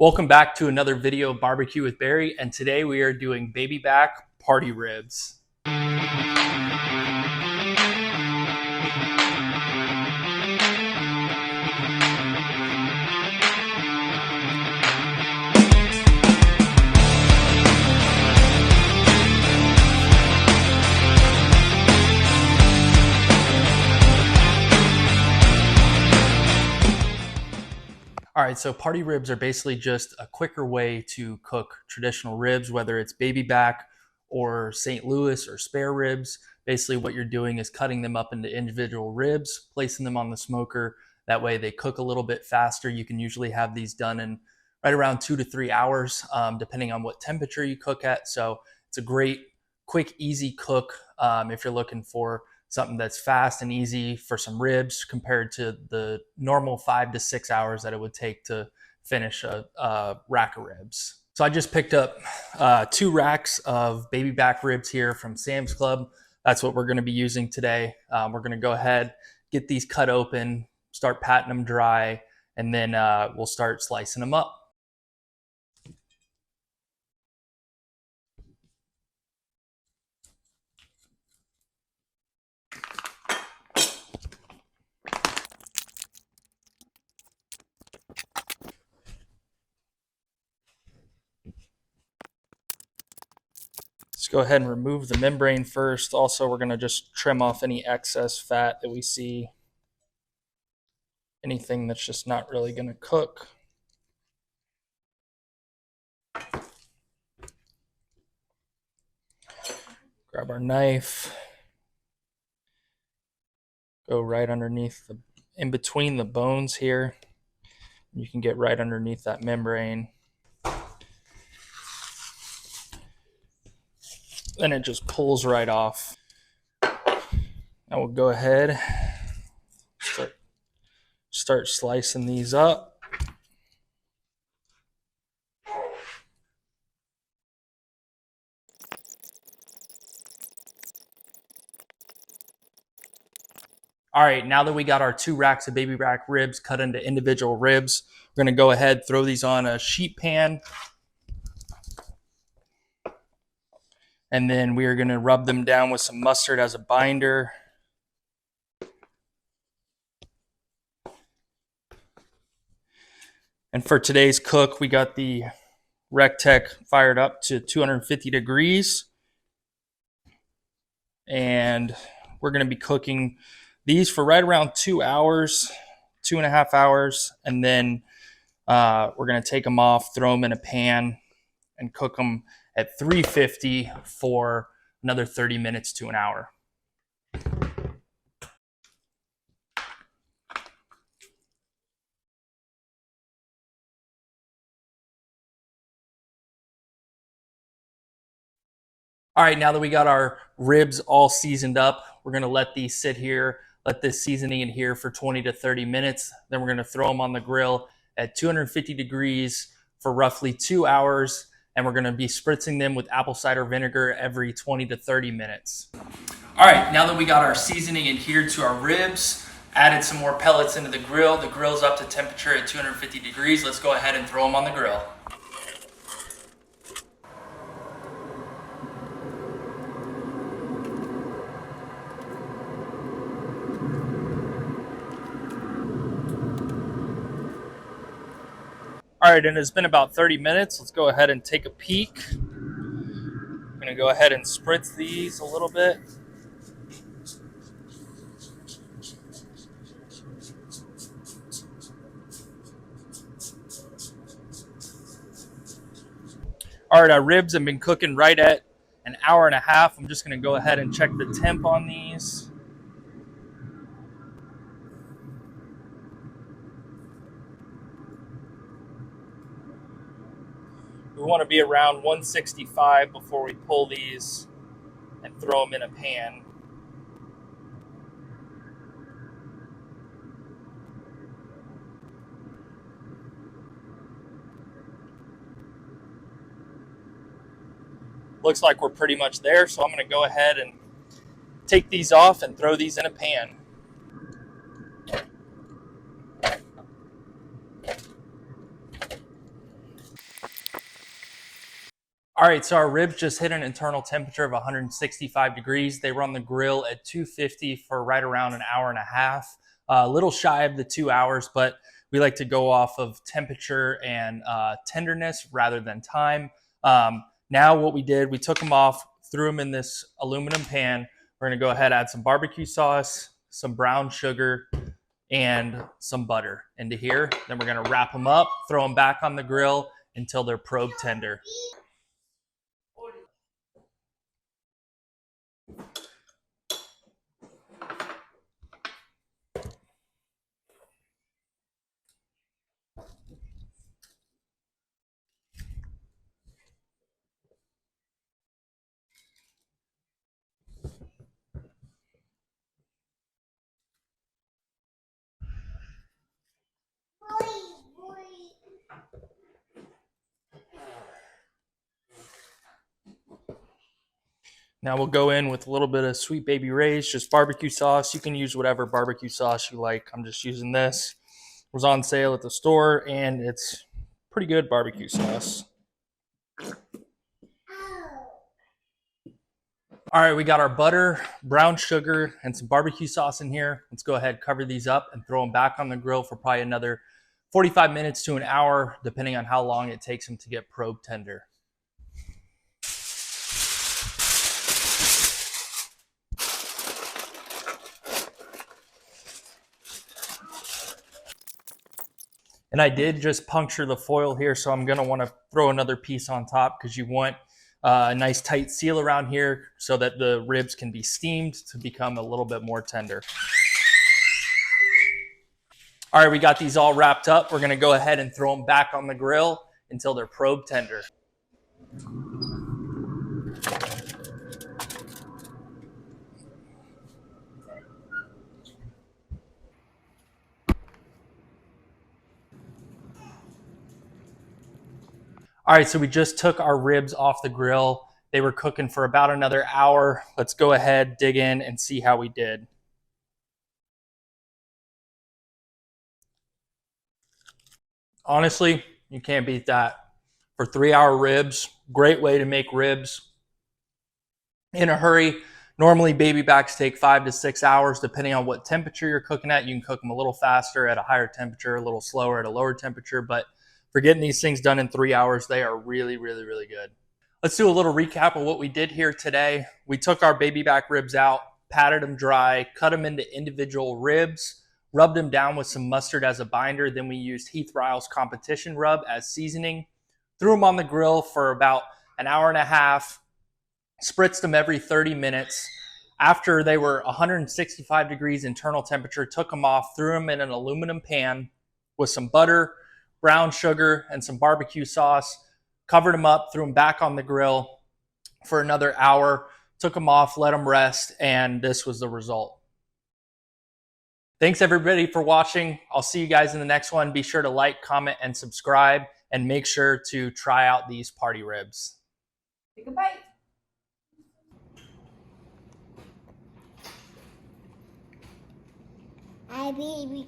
Welcome back to another video of Barbecue with Barry, and today we are doing baby back party ribs. All right, so party ribs are basically just a quicker way to cook traditional ribs, whether it's baby back or St. Louis or spare ribs. Basically, what you're doing is cutting them up into individual ribs, placing them on the smoker. That way, they cook a little bit faster. You can usually have these done in right around 2 to 3 hours, depending on what temperature you cook at. So it's a great, quick, easy cook if you're looking for something that's fast and easy for some ribs compared to the normal 5 to 6 hours that it would take to finish a rack of ribs. So I just picked up 2 racks of baby back ribs here from Sam's Club. That's what we're going to be using today. We're going to go ahead, get these cut open, start patting them dry, and then we'll start slicing them up. Let's go ahead and remove the membrane first. Also, we're going to just trim off any excess fat that we see. Anything that's just not really going to cook. Grab our knife. Go right underneath in between the bones here. You can get right underneath that membrane. Then it just pulls right off. Now we'll go ahead, start slicing these up. All right, now that we got our 2 racks of baby back ribs cut into individual ribs, we're gonna go ahead, throw these on a sheet pan. And then we are gonna rub them down with some mustard as a binder. And for today's cook, we got the Recteq fired up to 250 degrees. And we're gonna be cooking these for right around 2 hours, 2.5 hours. And then we're gonna take them off, throw them in a pan, and cook them at 350 for another 30 minutes to an hour. All right, now that we got our ribs all seasoned up, we're gonna let these sit here, let this seasoning adhere for 20 to 30 minutes. Then we're gonna throw them on the grill at 250 degrees for roughly 2 hours. And we're gonna be spritzing them with apple cider vinegar every 20 to 30 minutes. All right, now that we got our seasoning adhered to our ribs, added some more pellets into the grill's up to temperature at 250 degrees. Let's go ahead and throw them on the grill. All right, and it's been about 30 minutes. Let's go ahead and take a peek. I'm gonna go ahead and spritz these a little bit. All right, our ribs have been cooking right at an hour and a half. I'm just gonna go ahead and check the temp on these. We want to be around 165 before we pull these and throw them in a pan. Looks like we're pretty much there, so I'm going to go ahead and take these off and throw these in a pan. All right, so our ribs just hit an internal temperature of 165 degrees. They were on the grill at 250 for right around an hour and a half, a little shy of the 2 hours, but we like to go off of temperature and tenderness rather than time. Now what we did, we took them off, threw them in this aluminum pan. We're gonna go ahead, add some barbecue sauce, some brown sugar, and some butter into here. Then we're gonna wrap them up, throw them back on the grill until they're probe tender. Now we'll go in with a little bit of Sweet Baby Ray's, just barbecue sauce. You can use whatever barbecue sauce you like. I'm just using this. It was on sale at the store, and it's pretty good barbecue sauce. All right, we got our butter, brown sugar, and some barbecue sauce in here. Let's go ahead, cover these up, and throw them back on the grill for probably another 45 minutes to an hour, depending on how long it takes them to get probe tender. And I did just puncture the foil here, so I'm gonna wanna throw another piece on top because you want a nice tight seal around here so that the ribs can be steamed to become a little bit more tender. All right, we got these all wrapped up. We're gonna go ahead and throw them back on the grill until they're probe tender. All right, so we just took our ribs off the grill. They were cooking for about another hour. Let's go ahead, dig in, and see how we did. Honestly, you can't beat that. For 3 hour ribs, great way to make ribs in a hurry. Normally, baby backs take 5 to 6 hours, depending on what temperature you're cooking at. You can cook them a little faster at a higher temperature, a little slower at a lower temperature, but for getting these things done in 3 hours, they are really, really, really good. Let's do a little recap of what we did here today. We took our baby back ribs out, patted them dry, cut them into individual ribs, rubbed them down with some mustard as a binder. Then we used Heath Ryle's competition rub as seasoning, threw them on the grill for about an hour and a half, spritzed them every 30 minutes. After they were 165 degrees internal temperature, took them off, threw them in an aluminum pan with some butter, brown sugar, and some barbecue sauce, covered them up, threw them back on the grill for another hour, took them off, let them rest, and this was the result. Thanks everybody for watching. I'll see you guys in the next one. Be sure to like, comment, and subscribe, and make sure to try out these party ribs. Take a bite. Hi, baby.